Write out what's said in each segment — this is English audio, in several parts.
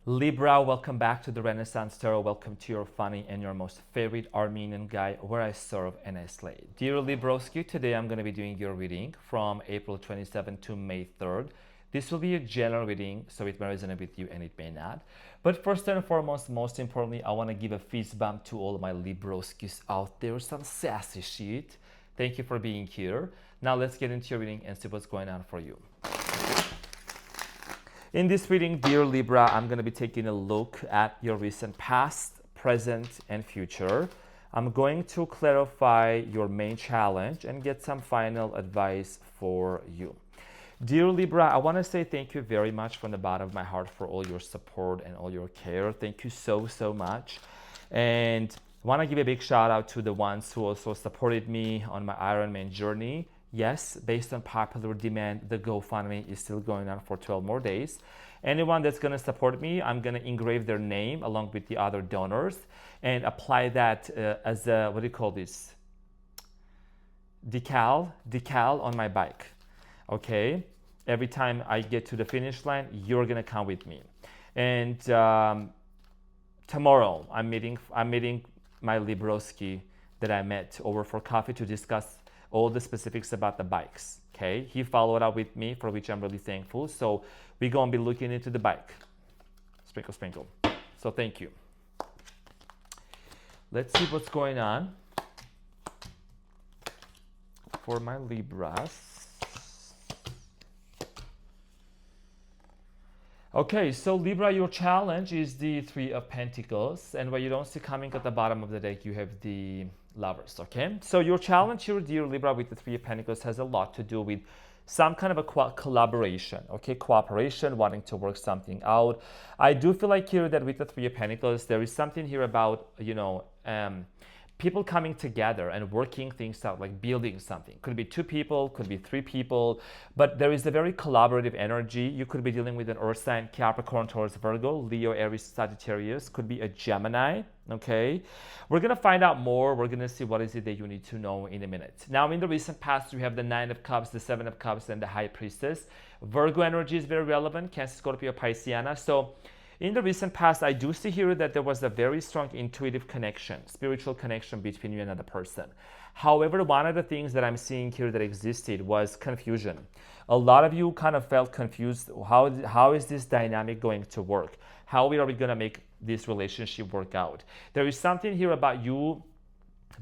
Libra, welcome back to the Renaissance Tarot. Welcome to your funny and your most favorite Armenian guy where I serve and I slay. Dear Libroski, today I'm going to be doing your reading from April 27th to May 3rd. This will be a general reading, so it may resonate with you and it may not. But first and foremost, most importantly, I want to give a fist bump to all my Libroskis out there. Some sassy shit. Thank you for being here. Now let's get into your reading and see what's going on for you. In this reading, dear Libra, I'm going to be taking a look at your recent past, present, and future. I'm going to clarify your main challenge and get some final advice for you. Dear Libra, I want to say thank you very much from the bottom of my heart for all your support and all your care. Thank you so much. And I want to give a big shout out to the ones who also supported me on my Ironman journey. Yes, based on popular demand, the GoFundMe is still going on for 12 more days. Anyone that's going to support me, I'm going to engrave their name along with the other donors and apply that as a, what do you call this? Decal on my bike. Okay? Every time I get to the finish line, you're going to come with me. And tomorrow, I'm meeting my Libroski that I met over for coffee to discuss all the specifics about the bikes. Okay, he followed up with me, for which I'm really thankful. So we're gonna be looking into the bike. Sprinkle, sprinkle. So thank you. Let's see what's going on for my Libras. Okay, so Libra, your challenge is the Three of Pentacles, and what you don't see coming at the bottom of the deck, you have the Lovers, okay? So your challenge here, dear Libra, with the Three of Pentacles has a lot to do with some kind of a collaboration, okay? Cooperation, wanting to work something out. I do feel like here that with the Three of Pentacles, there is something here about, people coming together and working things out, like building something. Could be two people, could be three people, but there is a very collaborative energy. You could be dealing with an Earth sign, Capricorn, Taurus, Virgo, Leo, Aries, Sagittarius, could be a Gemini, okay? We're gonna find out more. We're gonna see what is it that you need to know in a minute. Now, in the recent past, we have the Nine of Cups, the Seven of Cups, and the High Priestess. Virgo energy is very relevant, Cancer, Scorpio, Pisceana. So in the recent past, I do see here that there was a very strong intuitive connection, spiritual connection between you and another person. However, one of the things that I'm seeing here that existed was confusion. A lot of you kind of felt confused. How is this dynamic going to work? How are we going to make this relationship work out? There is something here about you.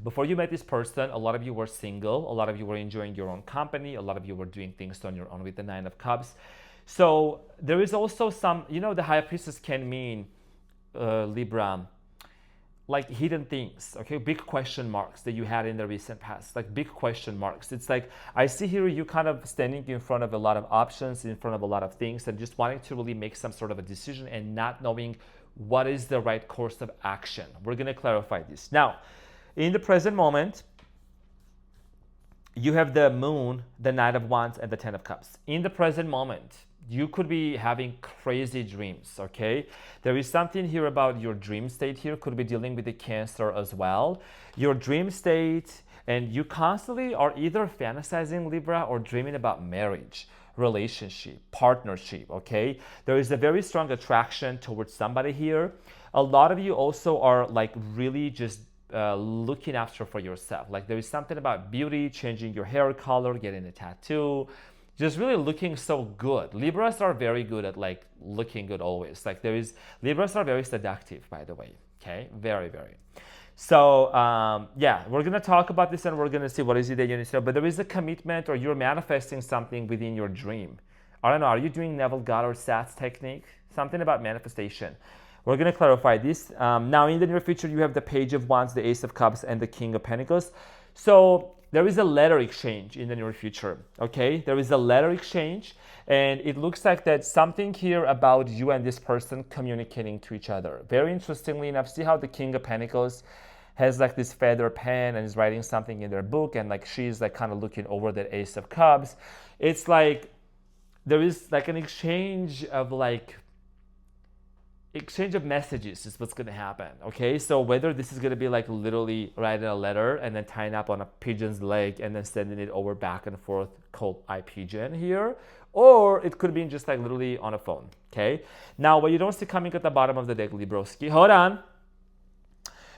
Before you met this person, a lot of you were single. A lot of you were enjoying your own company. A lot of you were doing things on your own with the Nine of Cups. So there is also some, the High Priestess can mean, Libra, like hidden things, okay? Big question marks that you had in the recent past, like big question marks. It's like, I see here you kind of standing in front of a lot of options, in front of a lot of things, and just wanting to really make some sort of a decision and not knowing what is the right course of action. We're gonna clarify this. Now, in the present moment, you have the Moon, the Knight of Wands, and the Ten of Cups. In the present moment, you could be having crazy dreams, okay? There is something here about your dream state here, could be dealing with the Cancer as well. Your dream state, and you constantly are either fantasizing, Libra, or dreaming about marriage, relationship, partnership, okay? There is a very strong attraction towards somebody here. A lot of you also are like really just looking after for yourself. Like there is something about beauty, changing your hair color, getting a tattoo, just really looking so good. Libras are very good at like looking good always. Like Libras are very seductive, by the way, okay? Very. So yeah, we're gonna talk about this and we're gonna see what is it that you need to know, but there is a commitment or you're manifesting something within your dream. I don't know, are you doing Neville Goddard Sats technique? Something about manifestation. We're going to clarify this. Now, in the near future, you have the Page of Wands, the Ace of Cups, and the King of Pentacles. So there is a letter exchange in the near future, okay? There is a letter exchange, and it looks like that something here about you and this person communicating to each other. Very interestingly enough, see how the King of Pentacles has like this feather pen and is writing something in their book, and like she's like kind of looking over the Ace of Cups. It's like there is like an exchange of like exchange of messages is what's going to happen. Okay, so whether this is going to be like literally writing a letter and then tying up on a pigeon's leg and then sending it over back and forth called iPigeon here, or it could be just like literally on a phone. Okay, now what you don't see coming at the bottom of the deck, Libroski, hold on,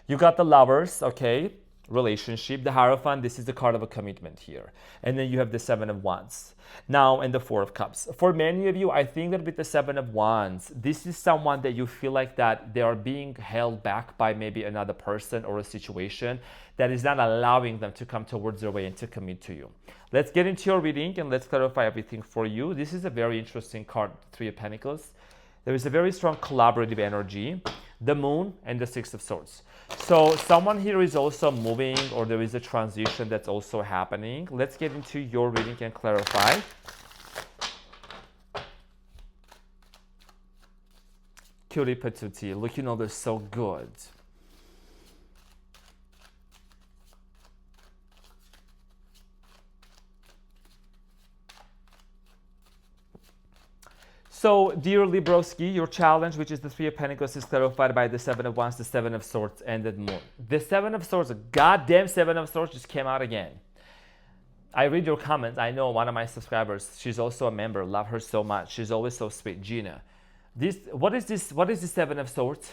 you got the Lovers, okay, relationship, the Hierophant, this is the card of a commitment here, and then you have the Seven of Wands now and the Four of Cups. For many of you, I think that with the Seven of Wands, this is someone that you feel like that they are being held back by maybe another person or a situation that is not allowing them to come towards their way and to commit to you. Let's get into your reading and let's clarify everything for you. This is a very interesting card, Three of Pentacles. There is a very strong collaborative energy, the Moon and the Six of Swords. So someone here is also moving, or there is a transition that's also happening. Let's get into your reading and clarify. Cutie patootie, looking over so good. So, dear Libroski, your challenge, which is the Three of Pentacles, is clarified by the Seven of Wands, the Seven of Swords, and the Moon. The Seven of Swords, the goddamn Seven of Swords just came out again. I read your comments. I know one of my subscribers, she's also a member. Love her so much. She's always so sweet, Gina. What is this? What is the Seven of Swords?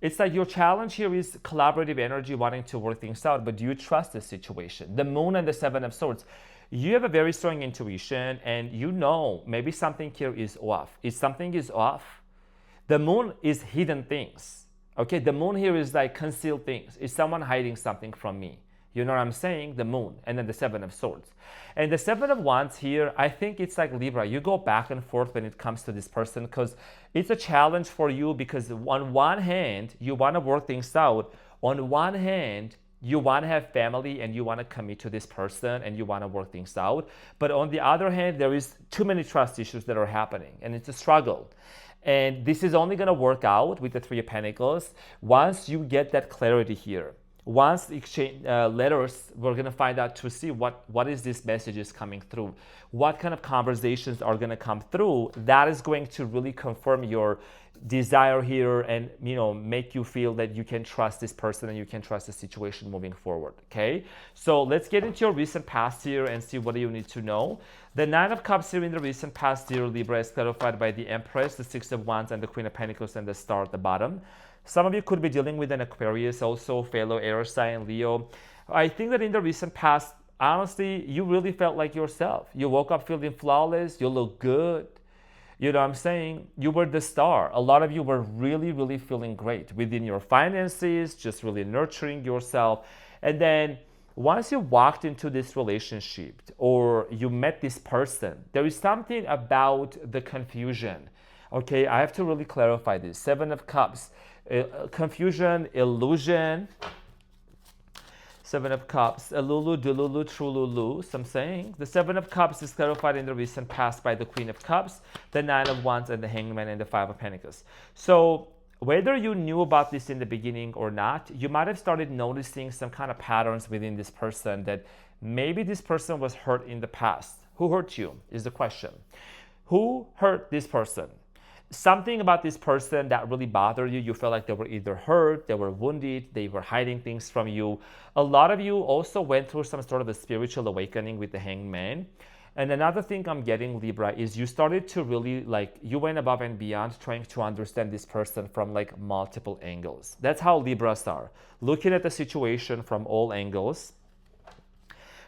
It's like your challenge here is collaborative energy, wanting to work things out, but do you trust the situation? The Moon and the Seven of Swords. You have a very strong intuition and you know maybe something here is off. If something is off, the Moon is hidden things. Okay, the Moon here is like concealed things. Is someone hiding something from me? You know what I'm saying? The Moon and then the Seven of Swords. And the Seven of Wands here, I think it's like Libra. You go back and forth when it comes to this person because it's a challenge for you because on one hand, you want to work things out. On one hand, you want to have family and you want to commit to this person and you want to work things out. But on the other hand, there is too many trust issues that are happening and it's a struggle. And this is only going to work out with the Three of Pentacles once you get that clarity here. Once the exchange letters, we're going to find out to see what is this message is coming through. What kind of conversations are going to come through. That is going to really confirm your desire here and make you feel that you can trust this person and you can trust the situation moving forward. Okay, so let's get into your recent past here and see what you need to know. The Nine of Cups here in the recent past, dear Libra, is clarified by the Empress, the Six of Wands, and the Queen of Pentacles and the Star at the bottom. Some of you could be dealing with an Aquarius, also fellow air sign, Leo. I think that in the recent past, honestly, you really felt like yourself. You woke up feeling flawless. You look good. You know what I'm saying? You were the star. A lot of you were really, really feeling great within your finances, just really nurturing yourself. And then once you walked into this relationship or you met this person, there is something about the confusion. Okay, I have to really clarify this. Seven of Cups, confusion, illusion. Seven of Cups, Elulu, Dululu, Trululu. So I'm saying the Seven of Cups is clarified in the recent past by the Queen of Cups, the Nine of Wands, and the Hangman, and the Five of Pentacles. So whether you knew about this in the beginning or not, you might have started noticing some kind of patterns within this person that maybe this person was hurt in the past. Who hurt you is the question. Who hurt this person? Something about this person that really bothered you. You felt like they were either hurt, they were wounded, they were hiding things from you. A lot of you also went through some sort of a spiritual awakening with the Hangman. And another thing I'm getting, Libra, is you started to really you went above and beyond trying to understand this person from multiple angles. That's how Libras are, looking at the situation from all angles.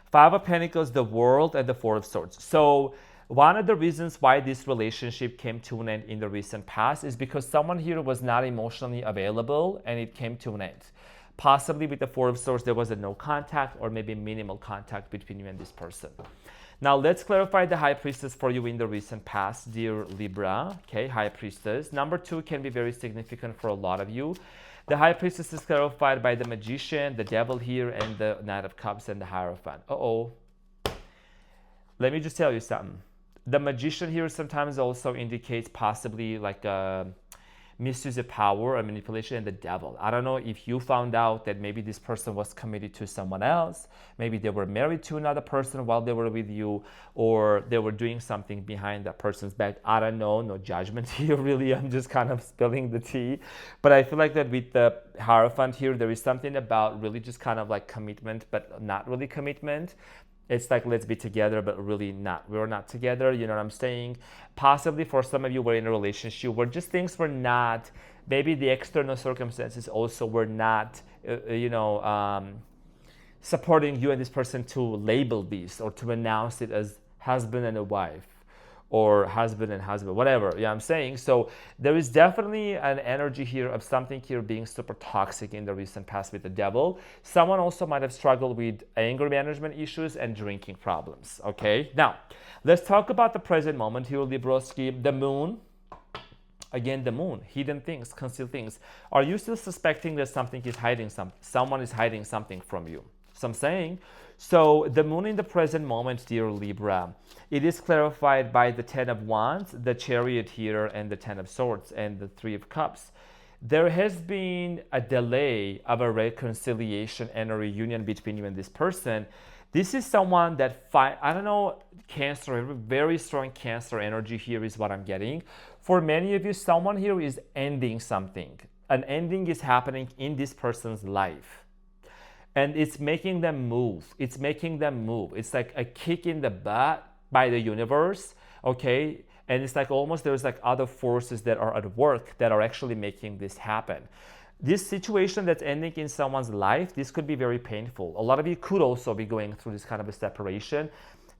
Five of Pentacles, the World, and the Four of Swords. So one of the reasons why this relationship came to an end in the recent past is because someone here was not emotionally available and it came to an end. Possibly with the Four of Swords, there was a no contact or maybe minimal contact between you and this person. Now let's clarify the High Priestess for you in the recent past, dear Libra. Okay, High Priestess. Number 2 can be very significant for a lot of you. The High Priestess is clarified by the Magician, the Devil here, and the Knight of Cups and the Hierophant. Let me just tell you something. The Magician here sometimes also indicates possibly misuse of power and manipulation, and the devil. I don't know if you found out that maybe this person was committed to someone else, maybe they were married to another person while they were with you, or they were doing something behind that person's back. I don't know, no judgment here really. I'm just kind of spilling the tea. But I feel like that with the Hierophant here, there is something about really just kind of like commitment, but not really commitment. It's like, let's be together, but really not. We're not together, you know what I'm saying? Possibly for some of you were in a relationship where just things were not, maybe the external circumstances also were not, supporting you and this person to label this or to announce it as husband and a wife, or husband and husband, whatever, you know what I'm saying? So there is definitely an energy here of something here being super toxic in the recent past with the devil. Someone also might have struggled with anger management issues and drinking problems, okay? Now, let's talk about the present moment here, Libroski. The moon, again, the moon, hidden things, concealed things. Are you still suspecting that something is hiding someone is hiding something from you? So I'm saying, so the moon in the present moment, dear Libra, it is clarified by the 10 of Wands, the Chariot here, and the 10 of Swords, and the 3 of Cups. There has been a delay of a reconciliation and a reunion between you and this person. This is someone that, I don't know, Cancer, very strong Cancer energy here is what I'm getting. For many of you, someone here is ending something. An ending is happening in this person's life. And it's making them move. It's making them move. It's like a kick in the butt by the universe, okay? And it's like almost there's like other forces that are at work that are actually making this happen. This situation that's ending in someone's life, this could be very painful. A lot of you could also be going through this kind of a separation.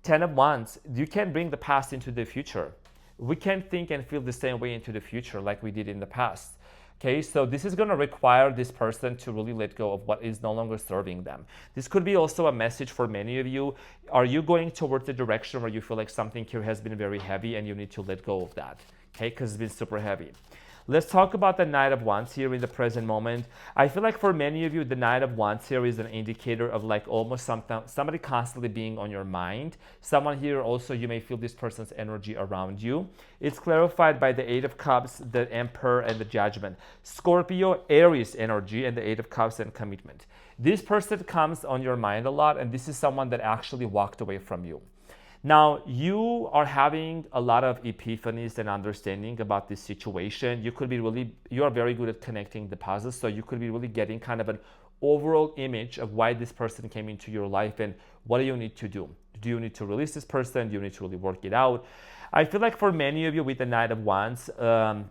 10 of Wands, you can bring the past into the future. We can think and feel the same way into the future like we did in the past. Okay, so this is going to require this person to really let go of what is no longer serving them. This could be also a message for many of you. Are you going towards the direction where you feel like something here has been very heavy and you need to let go of that? Okay, because it's been super heavy. Let's talk about the Knight of Wands here in the present moment. I feel like for many of you, the Knight of Wands here is an indicator of like almost somebody constantly being on your mind. Someone here also, you may feel this person's energy around you. It's clarified by the 8 of Cups, the Emperor, and the Judgment. Scorpio, Aries energy, and the 8 of Cups and commitment. This person comes on your mind a lot, and this is someone that actually walked away from you. Now, you are having a lot of epiphanies and understanding about this situation. You are very good at connecting the puzzles, so you could be really getting kind of an overall image of why this person came into your life and what do you need to do. Do you need to release this person? Do you need to really work it out? I feel like for many of you with the Knight of Wands, the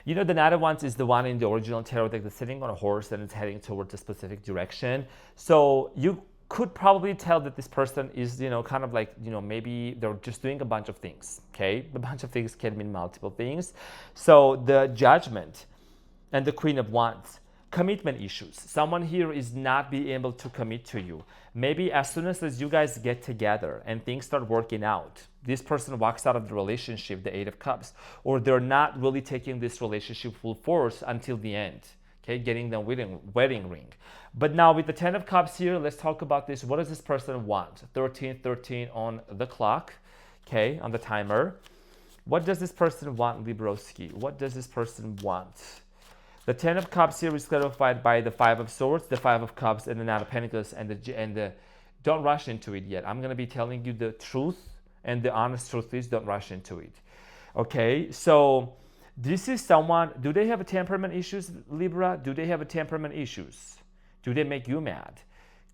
Knight of Wands is the one in the original tarot deck that's sitting on a horse and it's heading towards a specific direction. So you could probably tell that this person is, kind of like, maybe they're just doing a bunch of things, okay? A bunch of things can mean multiple things. So the Judgment and the Queen of Wands, commitment issues. Someone here is not being able to commit to you. Maybe as soon as you guys get together and things start working out, this person walks out of the relationship, the 8 of Cups, or they're not really taking this relationship full force until the end. Okay, getting the wedding ring. But now with the 10 of Cups here, let's talk about this. What does this person want? 13 on the clock, okay, on the timer. What does this person want, Libroski? What does this person want? The 10 of Cups here is clarified by the 5 of Swords, the 5 of Cups, and the 9 of Pentacles, and the don't rush into it yet. I'm going to be telling you the truth, and the honest truth is don't rush into it. Okay, so this is someone, do they have a temperament issues, Libra? Do they have a temperament issues? Do they make you mad?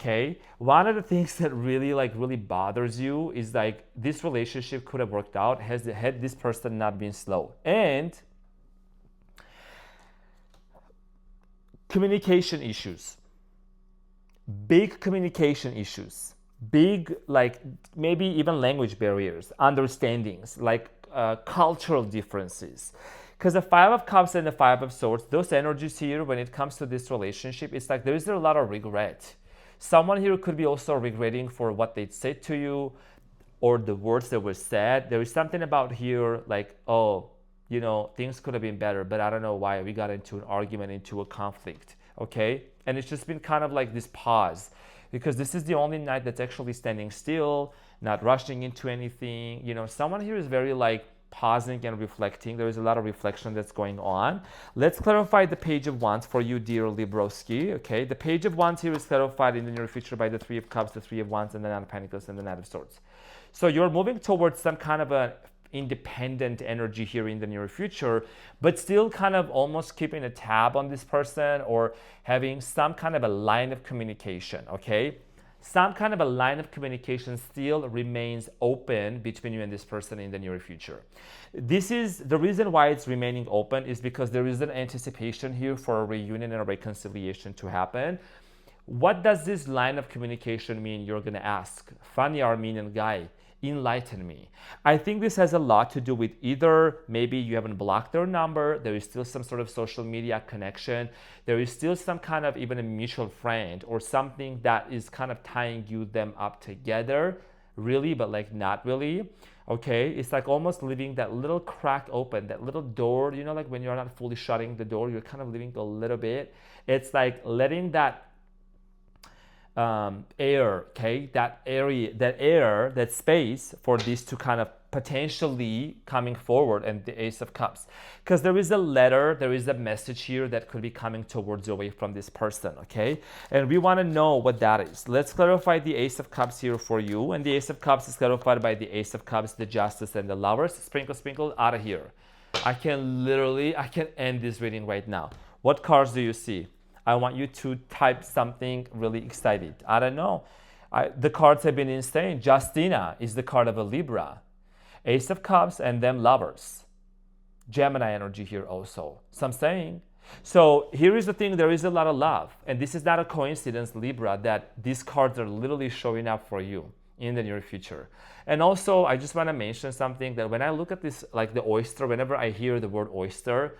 Okay, one of the things that really bothers you is like this relationship could have worked out had this person not been slow. And communication issues, big communication issues, big like maybe even language barriers, understandings, like cultural differences. Because the 5 of Cups and the 5 of Swords, those energies here, when it comes to this relationship, it's like there is a lot of regret. Someone here could be also regretting for what they said to you or the words that were said. There is something about here like, things could have been better, but I don't know why we got into an argument, into a conflict, okay? And it's just been kind of like this pause because this is the only night that's actually standing still, not rushing into anything. Someone here is very like pausing and reflecting. There is a lot of reflection that's going on. Let's clarify the Page of Wands for you, dear Libroski. Okay, the Page of Wands here is clarified in the near future by the Three of Cups, the Three of Wands, and the Nine of Pentacles, and the Knight of Swords. So you're moving towards some kind of an independent energy here in the near future, but still kind of almost keeping a tab on this person or having some kind of a line of communication, okay? Some kind of a line of communication still remains open between you and this person in the near future. This is the reason why it's remaining open, is because there is an anticipation here for a reunion and a reconciliation to happen. What does this line of communication mean? You're going to ask. Funny Armenian guy, enlighten me. I think this has a lot to do with either maybe you haven't blocked their number, there is still some sort of social media connection, there is still some kind of even a mutual friend or something that is kind of tying them up together, really, but like not really. Okay, it's like almost leaving that little crack open, that little door, you know, like when you're not fully shutting the door, you're kind of leaving a little bit. It's like letting that air, okay, that air, that space for this to kind of potentially coming forward, and the Ace of Cups. Because there is a letter, there is a message here that could be coming towards you away from this person, okay? And we want to know what that is. Let's clarify the Ace of Cups here for you. And the Ace of Cups is clarified by the Ace of Cups, the Justice, and the Lovers. Sprinkle, sprinkle, out of here. I can end this reading right now. What cards do you see? I want you to type something really excited. I don't know. The cards have been insane. Justina is the card of a Libra. Ace of Cups and then Lovers. Gemini energy here also. So I'm saying. So here is the thing. There is a lot of love. And this is not a coincidence, Libra, that these cards are literally showing up for you in the near future. And also, I just want to mention something that when I look at this, like the oyster, whenever I hear the word oyster,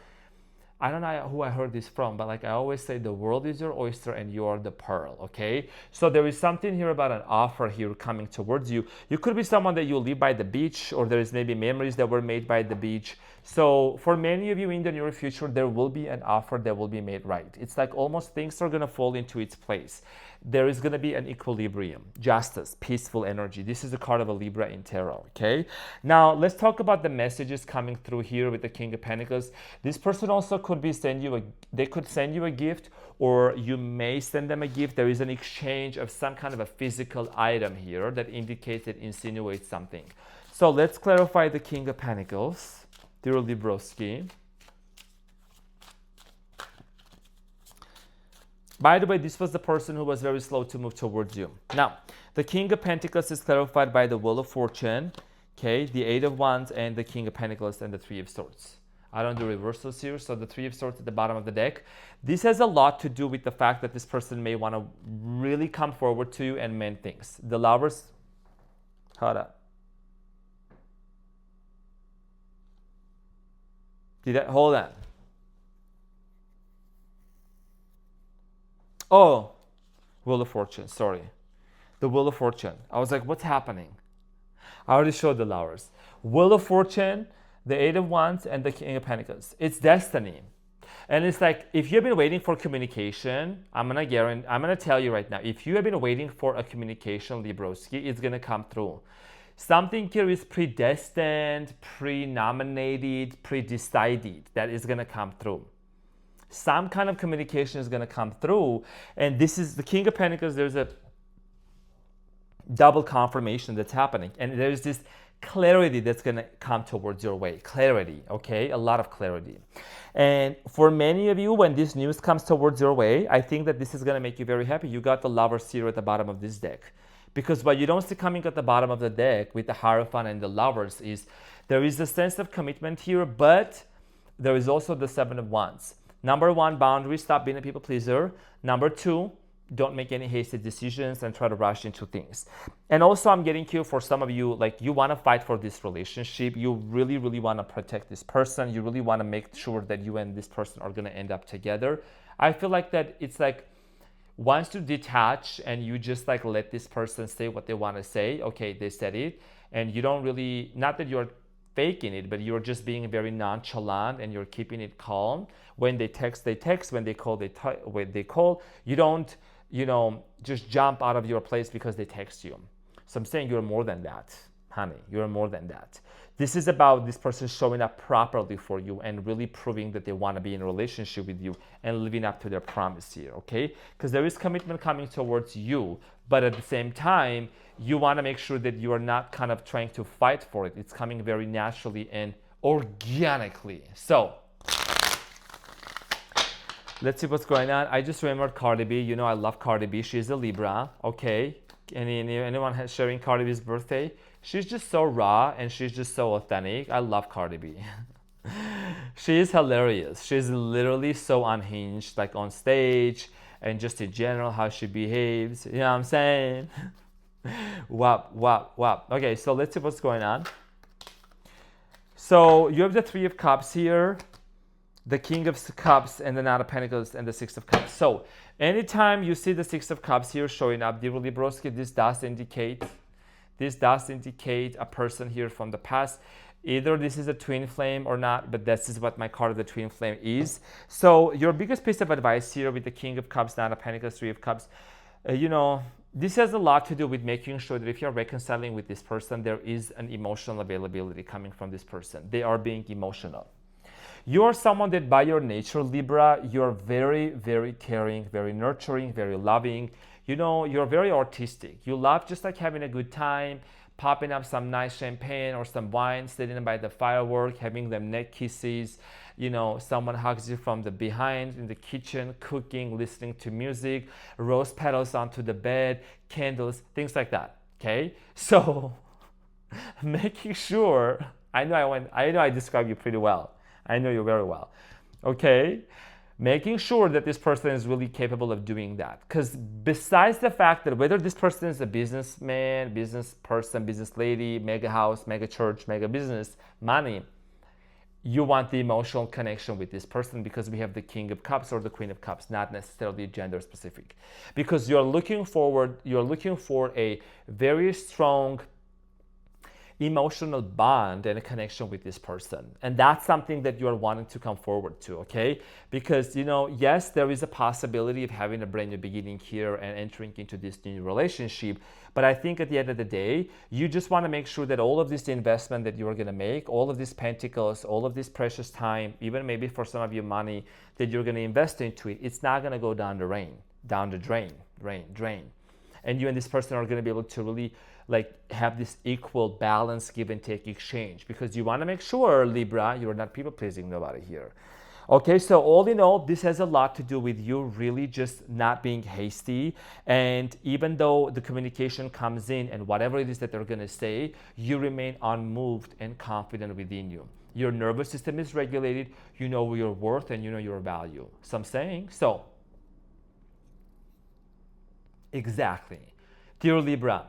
I don't know who I heard this from, but like I always say, the world is your oyster and you are the pearl, okay? So there is something here about an offer here coming towards you. You could be someone that you live by the beach, or there is maybe memories that were made by the beach. So for many of you in the near future, there will be an offer that will be made right. It's like almost things are gonna fall into its place. There is gonna be an equilibrium, justice, peaceful energy. This is the card of a Libra in tarot, okay? Now, let's talk about the messages coming through here with the King of Pentacles. This person also could be they could send you a gift, or you may send them a gift. There is an exchange of some kind of a physical item here that indicates, it insinuates something. So let's clarify the King of Pentacles, dear Libroski. By the way, this was the person who was very slow to move towards you. Now, the King of Pentacles is clarified by the Wheel of Fortune, okay, the Eight of Wands, and the King of Pentacles, and the Three of Swords. I don't do reversals here, so the Three of Swords at the bottom of the deck. This has a lot to do with the fact that this person may want to really come forward to you and mend things. The Lovers, hold up. Hold on. Oh, Wheel of Fortune, sorry. The Wheel of Fortune. I was like, what's happening? I already showed the Lovers. Wheel of Fortune, the Eight of Wands, and the King of Pentacles. It's destiny. And it's like, if you've been waiting for communication, I'm gonna tell you right now, if you have been waiting for a communication, Libroski, it's gonna come through. Something here is predestined, pre-nominated, pre-decided that is gonna come through. Some kind of communication is gonna come through, and this is the King of Pentacles. There's a double confirmation that's happening, and there's this clarity that's going to come towards your way. Clarity, okay? A lot of clarity. And for many of you, when this news comes towards your way, I think that this is going to make you very happy. You got the Lovers here at the bottom of this deck. Because what you don't see coming at the bottom of the deck with the Hierophant and the Lovers is there is a sense of commitment here, but there is also the Seven of Wands. Number one, boundaries. Stop being a people pleaser. Number two, don't make any hasty decisions and try to rush into things. And also, I'm getting here for some of you, like you want to fight for this relationship. You really, really want to protect this person. You really want to make sure that you and this person are going to end up together. I feel like that it's like once you detach and you just like let this person say what they want to say, okay, they said it. And you don't really, not that you're faking it, but you're just being very nonchalant and you're keeping it calm. When they text, they text. When they call, they call. You don't, just jump out of your place because they text you. So I'm saying you're more than that. honey. You're more than that. This is about this person showing up properly for you and really proving that they want to be in a relationship with you and living up to their promise here, okay? Because there is commitment coming towards you, but at the same time, you want to make sure that you are not kind of trying to fight for it. It's coming very naturally and organically. So, let's see what's going on. I just remembered Cardi B. You know I love Cardi B. She's a Libra, okay? Anyone sharing Cardi B's birthday? She's just so raw and she's just so authentic. I love Cardi B. She is hilarious. She's literally so unhinged, like on stage and just in general how she behaves. You know what I'm saying? Wap, wap, wap. Okay, so let's see what's going on. So you have the Three of Cups here, the King of Cups, and the Knight of Pentacles, and the Six of Cups. So anytime you see the Six of Cups here showing up, dear Libroski, this does indicate a person here from the past. Either this is a twin flame or not, but this is what my card of the twin flame is. So your biggest piece of advice here with the King of Cups, Knight of Pentacles, Three of Cups, this has a lot to do with making sure that if you're reconciling with this person, there is an emotional availability coming from this person. They are being emotional. You're someone that by your nature, Libra, you're very, very caring, very nurturing, very loving. You're very artistic. You love just like having a good time, popping up some nice champagne or some wine, sitting by the firework, having them neck kisses. Someone hugs you from the behind in the kitchen, cooking, listening to music, rose petals onto the bed, candles, things like that. Okay? So making sure, I know I described you pretty well. I know you very well. Okay? Making sure that this person is really capable of doing that. Because besides the fact that whether this person is a businessman, business person, business lady, mega house, mega church, mega business, money, you want the emotional connection with this person because we have the King of Cups or the Queen of Cups, not necessarily gender specific. Because you're looking for a very strong emotional bond and a connection with this person. And that's something that you're wanting to come forward to, okay? Because, yes, there is a possibility of having a brand new beginning here and entering into this new relationship. But I think at the end of the day, you just want to make sure that all of this investment that you're going to make, all of these pentacles, all of this precious time, even maybe for some of you money that you're going to invest into it, it's not going to go down the drain. And you and this person are going to be able to really have this equal balance, give and take exchange, because you want to make sure, Libra, you're not people pleasing nobody here. Okay, so all in all, this has a lot to do with you really just not being hasty. And even though the communication comes in and whatever it is that they're going to say, you remain unmoved and confident within you. Your nervous system is regulated. You know your worth and you know your value. So I'm saying, exactly. Dear Libra,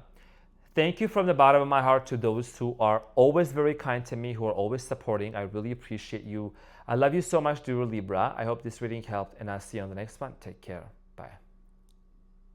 thank you from the bottom of my heart to those who are always very kind to me, who are always supporting. I really appreciate you. I love you so much, dear Libra. I hope this reading helped, and I'll see you on the next one. Take care.